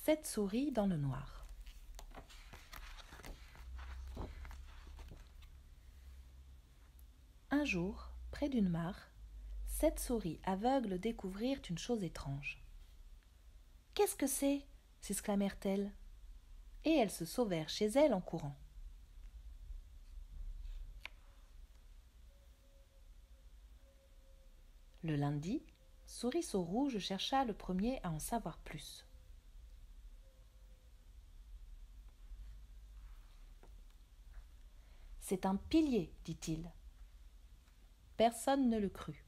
7 souris dans le noir. Un jour, près d'une mare, 7 souris aveugles découvrirent une chose étrange. « Qu'est-ce que c'est » s'exclamèrent-elles, et elles se sauvèrent chez elles en courant. Le lundi, Souriceau Rouge chercha le premier à en savoir plus. « C'est un pilier, dit-il. » Personne ne le crut.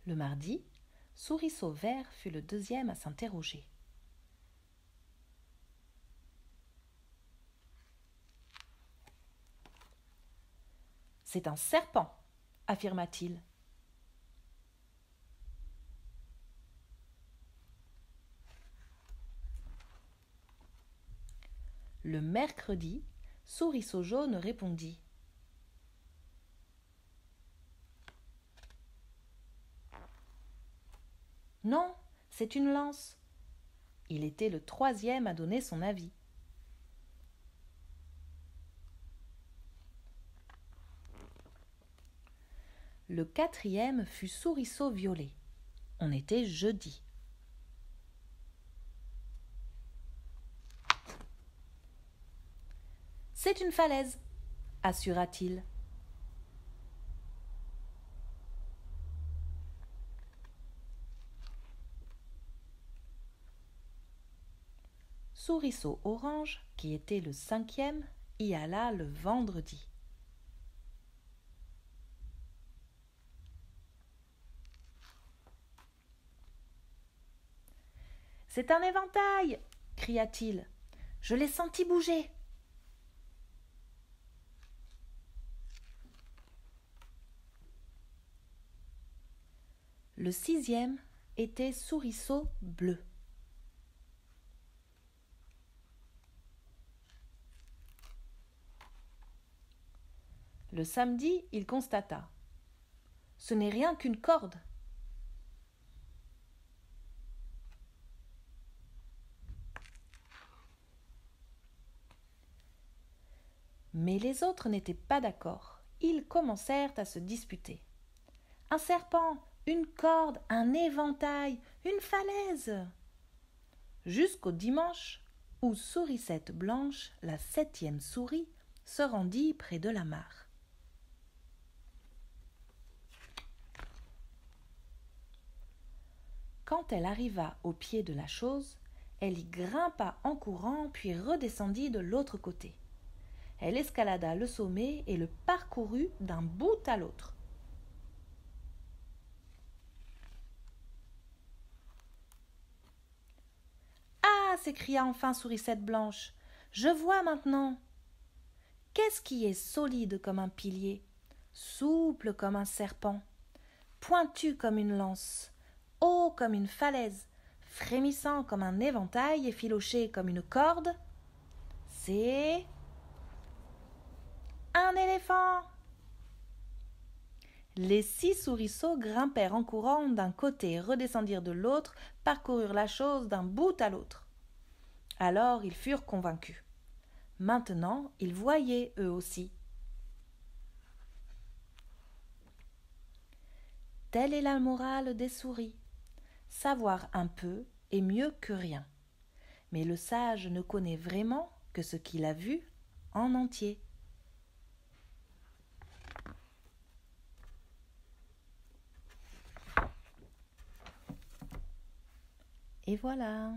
Le mardi, Souriceau Vert fut le deuxième à s'interroger. « C'est un serpent, affirma-t-il. Le mercredi, Souriceau Jaune répondit. « Non, c'est une lance. » Il était le troisième à donner son avis. Le quatrième fut Souriceau Violet. On était jeudi. « C'est une falaise, assura-t-il. Souriceau Orange, qui était le cinquième, y alla le vendredi. « C'est un éventail !» cria-t-il. « Je l'ai senti bouger. » Le sixième était Souriceau Bleu. Le samedi, il constata. « Ce n'est rien qu'une corde. » Mais les autres n'étaient pas d'accord. Ils commencèrent à se disputer. « Un serpent, une corde, un éventail, une falaise !» Jusqu'au dimanche, où Sourisette Blanche, la septième souris, se rendit près de la mare. Quand elle arriva au pied de la chose, elle y grimpa en courant puis redescendit de l'autre côté. Elle escalada le sommet et le parcourut d'un bout à l'autre. « Ah !» s'écria enfin Sourisette Blanche. « Je vois maintenant. Qu'est-ce qui est solide comme un pilier, souple comme un serpent, pointu comme une lance, haut comme une falaise, frémissant comme un éventail, effiloché comme une corde? C'est un éléphant !» Les 6 souriceaux grimpèrent en courant d'un côté et redescendirent de l'autre, parcoururent la chose d'un bout à l'autre. Alors ils furent convaincus. Maintenant, ils voyaient eux aussi. Telle est la morale des souris. Savoir un peu est mieux que rien. Mais le sage ne connaît vraiment que ce qu'il a vu en entier. Et voilà.